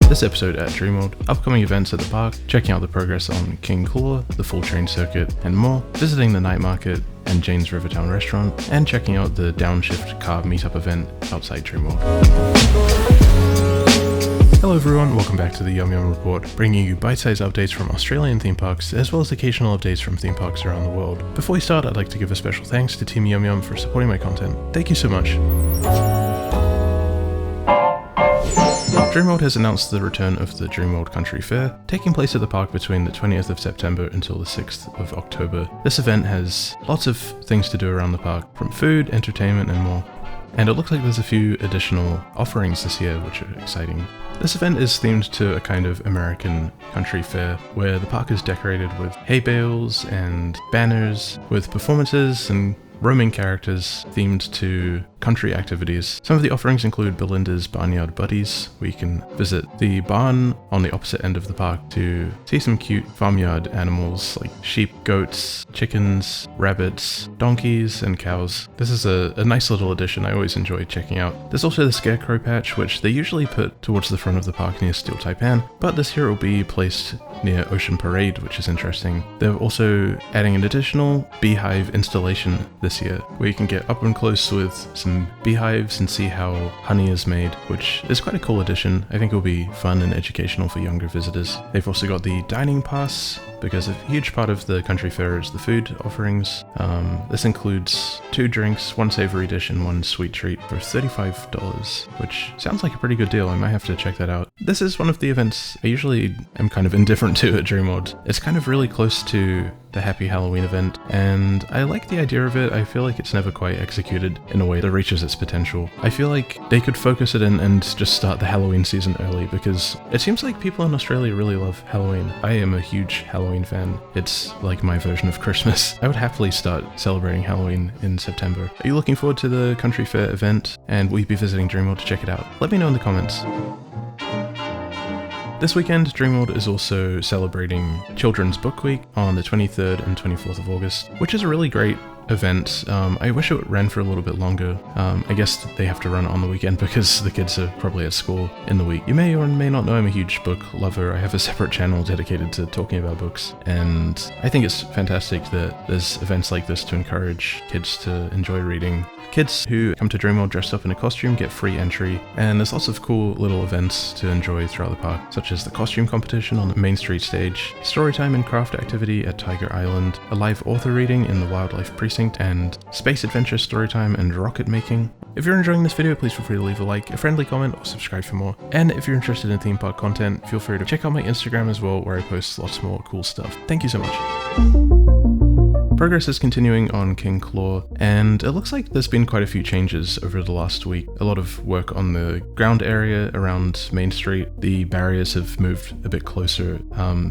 This episode at Dreamworld, upcoming events at the park, checking out the progress on King Claw, the full train circuit, and more, visiting the night market and Jane's Rivertown restaurant, and checking out the Downshift Car Meetup event outside Dreamworld. Hello everyone, welcome back to the YumYum Report, bringing you bite-sized updates from Australian theme parks, as well as occasional updates from theme parks around the world. Before we start, I'd like to give a special thanks to Team YumYum for supporting my content. Thank you so much. Dreamworld has announced the return of the Dreamworld Country Fair, taking place at the park between the 20th of September until the 6th of October. This event has lots of things to do around the park, from food, entertainment, and more. And it looks like there's a few additional offerings this year, which are exciting. This event is themed to a kind of American country fair, where the park is decorated with hay bales and banners, with performances and roaming characters themed to country activities. Some of the offerings include Belinda's Barnyard Buddies, where you can visit the barn on the opposite end of the park to see some cute farmyard animals like sheep, goats, chickens, rabbits, donkeys, and cows. This is a nice little addition I always enjoy checking out. There's also the Scarecrow Patch, which they usually put towards the front of the park near Steel Taipan, but this year it will be placed near Ocean Parade, which is interesting. They're also adding an additional beehive installation this year, where you can get up and close with some beehives and see how honey is made, which is quite a cool addition. I think it will be fun and educational for younger visitors. They've also got the dining pass, because a huge part of the country fair is the food offerings. This includes 2 drinks, 1 savory dish and 1 sweet treat for $35, which sounds like a pretty good deal. I might have to check that out. This is one of the events I usually am kind of indifferent to at Dreamworld. It's kind of really close to the Happy Halloween event, and I like the idea of it. I feel like it's never quite executed in a way that reaches its potential. I feel like they could focus it in and just start the Halloween season early, because it seems like people in Australia really love Halloween. I am a huge Halloween fan. It's like my version of Christmas. I would happily start celebrating Halloween in September. Are you looking forward to the country fair event, and will you be visiting Dreamworld to check it out? Let me know in the comments. This weekend, Dreamworld is also celebrating Children's Book Week on the 23rd and 24th of August, which is a really great event. I wish it ran for a little bit longer. I guess they have to run on the weekend because the kids are probably at school in the week. You may or may not know I'm a huge book lover. I have a separate channel dedicated to talking about books, and I think it's fantastic that there's events like this to encourage kids to enjoy reading. Kids who come to Dreamworld dressed up in a costume get free entry, and there's lots of cool little events to enjoy throughout the park, such as the costume competition on the Main Street stage, storytime and craft activity at Tiger Island, a live author reading in the Wildlife Precinct, and space adventure storytime and rocket making. If you're enjoying this video, please feel free to leave a like, a friendly comment, or subscribe for more. And if you're interested in theme park content, feel free to check out my Instagram as well, where I post lots more cool stuff. Thank you so much. Progress is continuing on King Claw, and it looks like there's been quite a few changes over the last week. A lot of work on the ground area around Main Street. The barriers have moved a bit closer,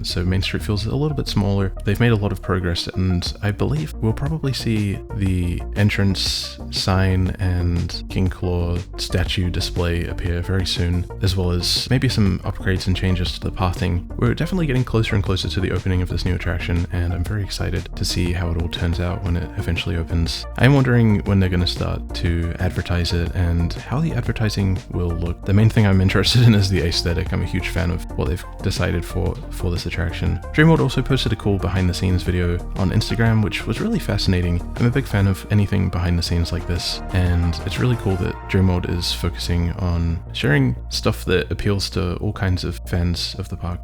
so Main Street feels a little bit smaller. They've made a lot of progress, and I believe we'll probably see the entrance sign and King Claw statue display appear very soon, as well as maybe some upgrades and changes to the pathing. We're definitely getting closer and closer to the opening of this new attraction, and I'm very excited to see how it all turns out when it eventually opens. I'm wondering when they're going to start to advertise it and how the advertising will look. The main thing I'm interested in is the aesthetic. I'm a huge fan of what they've decided for this attraction. Dreamworld also posted a cool behind the scenes video on Instagram, which was really fascinating. I'm a big fan of anything behind the scenes like this, and it's really cool that Dreamworld is focusing on sharing stuff that appeals to all kinds of fans of the park.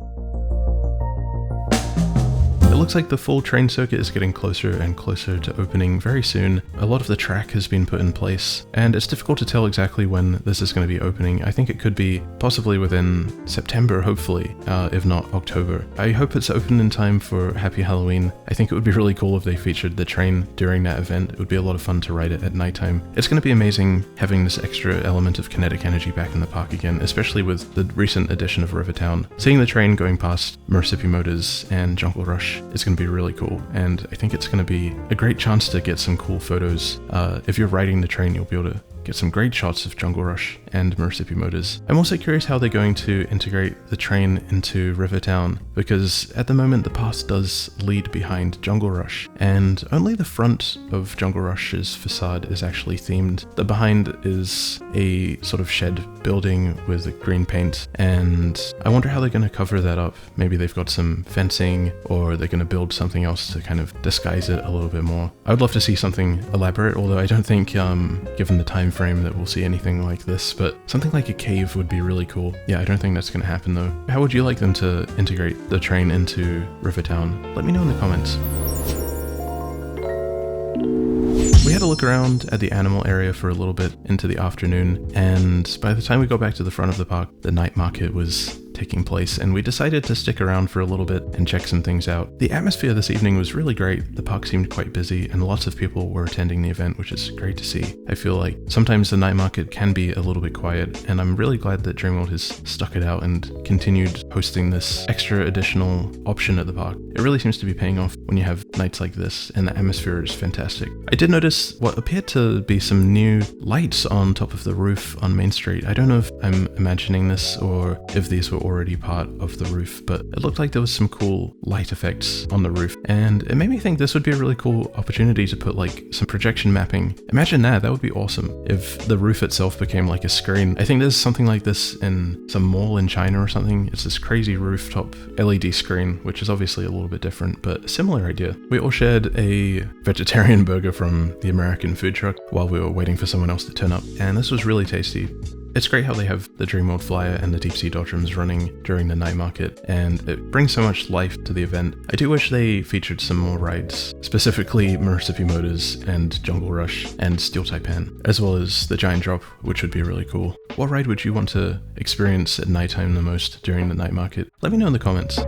It looks like the full train circuit is getting closer and closer to opening very soon. A lot of the track has been put in place, and it's difficult to tell exactly when this is going to be opening. I think it could be possibly within September, hopefully, if not October. I hope it's open in time for Happy Halloween. I think it would be really cool if they featured the train during that event. It would be a lot of fun to ride it at nighttime. It's going to be amazing having this extra element of kinetic energy back in the park again, especially with the recent addition of Rivertown. Seeing the train going past Mississippi Motors and Jungle Rush is going to be really cool, and I think it's going to be a great chance to get some cool photos. If you're riding the train, you'll be able to get some great shots of Jungle Rush and Murasippi Motors. I'm also curious how they're going to integrate the train into Rivertown, because at the moment the path does lead behind Jungle Rush, and only the front of Jungle Rush's facade is actually themed. The behind is a sort of shed building with green paint, and I wonder how they're going to cover that up. Maybe they've got some fencing, or they're going to build something else to kind of disguise it a little bit more. I would love to see something elaborate, although I don't think, given the time frame, that we'll see anything like this, but something like a cave would be really cool. Yeah, I don't think that's going to happen though. How would you like them to integrate the train into Rivertown? Let me know in the comments. We had a look around at the animal area for a little bit into the afternoon, and by the time we got back to the front of the park, the night market was taking place, and we decided to stick around for a little bit and check some things out. The atmosphere this evening was really great. The park seemed quite busy, and lots of people were attending the event, which is great to see. I feel like sometimes the night market can be a little bit quiet, and I'm really glad that Dreamworld has stuck it out and continued hosting this extra additional option at the park. It really seems to be paying off when you have nights like this, and the atmosphere is fantastic. I did notice what appeared to be some new lights on top of the roof on Main Street. I don't know if I'm imagining this or if these were already part of the roof, but it looked like there was some cool light effects on the roof, and it made me think this would be a really cool opportunity to put like some projection mapping. Imagine that would be awesome if the roof itself became like a screen. I think there's something like this in some mall in China or something. It's this crazy rooftop LED screen, which is obviously a little bit different, but a similar idea. We all shared a vegetarian burger from the American food truck while we were waiting for someone else to turn up, and this was really tasty. It's great how they have the Dreamworld Flyer and the Deep Sea Doldrums running during the night market, and it brings so much life to the event. I do wish they featured some more rides, specifically Murasippi Motors and Jungle Rush and Steel Taipan, as well as the Giant Drop, which would be really cool. What ride would you want to experience at nighttime the most during the night market? Let me know in the comments.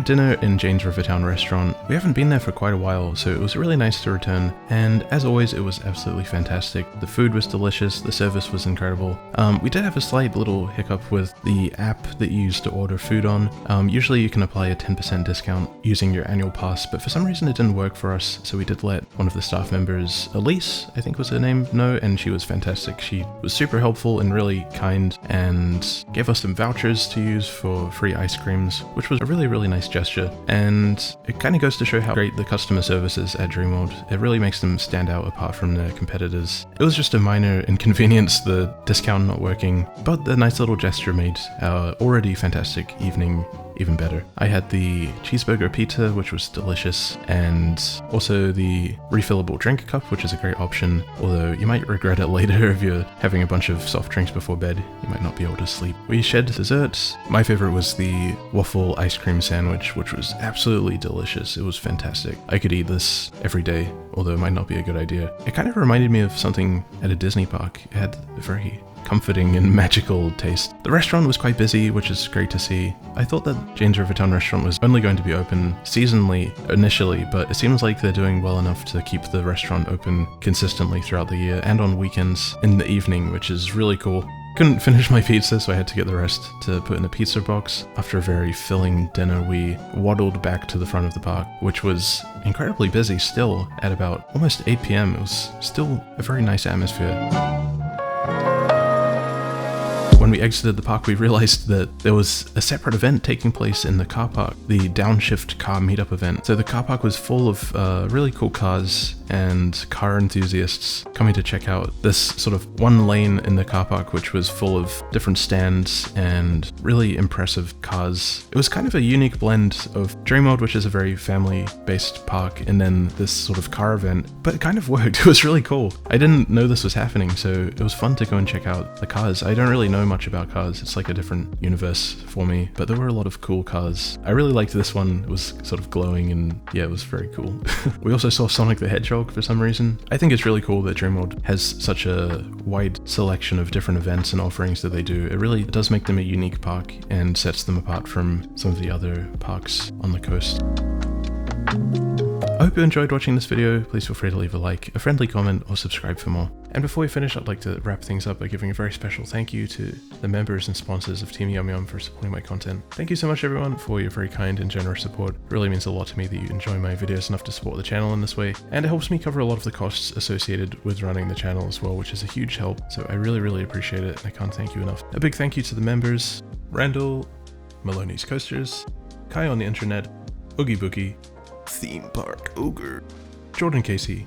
Dinner in Jane's Rivertown restaurant. We haven't been there for quite a while, so it was really nice to return, and as always it was absolutely fantastic. The food was delicious, the service was incredible. We did have a slight little hiccup with the app that you use to order food on. Usually you can apply a 10% discount using your annual pass, but for some reason it didn't work for us, so we did let one of the staff members, Elise, I think was her name, know, and she was fantastic. She was super helpful and really kind, and gave us some vouchers to use for free ice creams, which was a really nice gesture, and it kind of goes to show how great the customer service is at Dreamworld. It really makes them stand out apart from their competitors. It was just a minor inconvenience, the discount not working, but the nice little gesture made our already fantastic evening even better. I had the cheeseburger pizza, which was delicious, and also the refillable drink cup, which is a great option, although you might regret it later if you're having a bunch of soft drinks before bed. You might not be able to sleep. We shared desserts. My favorite was the waffle ice cream sandwich, which was absolutely delicious. It was fantastic. I could eat this every day, although it might not be a good idea. It kind of reminded me of something at a Disney park. It had a very comforting and magical taste. The restaurant was quite busy, which is great to see. I thought that Jane's Rivertown restaurant was only going to be open seasonally initially, but it seems like they're doing well enough to keep the restaurant open consistently throughout the year and on weekends in the evening, which is really cool. Couldn't finish my pizza, so I had to get the rest to put in a pizza box. After a very filling dinner, we waddled back to the front of the park, which was incredibly busy still at about almost 8 p.m. It was still a very nice atmosphere. When we exited the park, we realized that there was a separate event taking place in the car park, the Nightshift Car Meetup event. So the car park was full of really cool cars and car enthusiasts coming to check out this sort of one lane in the car park, which was full of different stands and really impressive cars. It was kind of a unique blend of Dreamworld, which is a very family-based park, and then this sort of car event, but it kind of worked. It was really cool. I didn't know this was happening, so it was fun to go and check out the cars. I don't really know much about cars. It's like a different universe for me, but there were a lot of cool cars. I really liked this one. It was sort of glowing, and yeah, it was very cool. We also saw Sonic the Hedgehog for some reason. I think it's really cool that Dreamworld has such a wide selection of different events and offerings that they do. It really does make them a unique park and sets them apart from some of the other parks on the coast. hope you enjoyed watching this video. Please feel free to leave a like, a friendly comment, or subscribe for more. And before we finish, I'd like to wrap things up by giving a very special thank you to the members and sponsors of Team YumYum for supporting my content. Thank you so much everyone for your very kind and generous support. It really means a lot to me that you enjoy my videos enough to support the channel in this way, and it helps me cover a lot of the costs associated with running the channel as well, which is a huge help. So I really appreciate it, and I can't thank you enough. A big thank you to the members: Randall, Maloney's Coasters, Kai on the Internet, Oogie Boogie, Theme Park Ogre, Jordan Casey,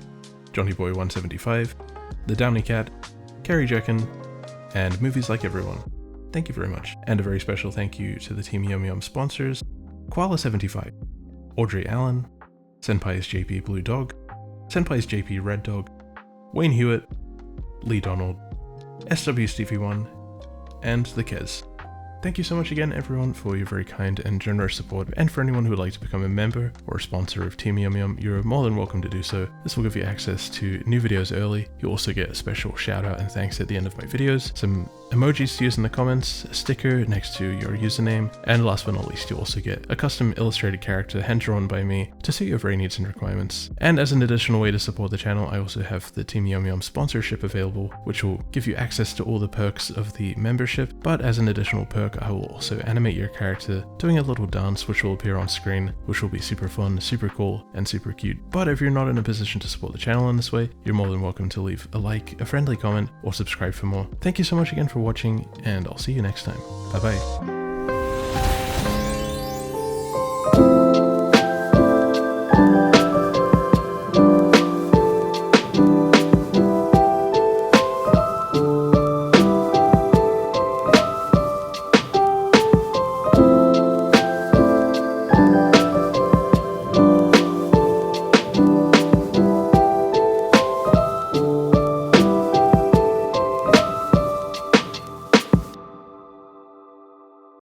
Johnny Boy 175, The Downy Cat, Carrie Jekin, and Movies Like Everyone. Thank you very much. And a very special thank you to the Team YumYum sponsors: Koala75, Audrey Allen, Senpai's JP Blue Dog, Senpai's JP Red Dog, Wayne Hewitt, Lee Donald, SW Stevie 1, and The Kez. Thank you so much again everyone for your very kind and generous support, and for anyone who would like to become a member or a sponsor of Team YumYum, you're more than welcome to do so. This will give you access to new videos early. You'll also get a special shout out and thanks at the end of my videos, some emojis to use in the comments, a sticker next to your username, and last but not least, you'll also get a custom illustrated character hand-drawn by me to suit your very needs and requirements. And as an additional way to support the channel, I also have the Team YumYum sponsorship available, which will give you access to all the perks of the membership, but as an additional perk, I will also animate your character doing a little dance which will appear on screen, which will be super fun, super cool, and super cute. But if you're not in a position to support the channel in this way, you're more than welcome to leave a like, a friendly comment, or subscribe for more. Thank you so much again for watching, and I'll see you next time. Bye bye.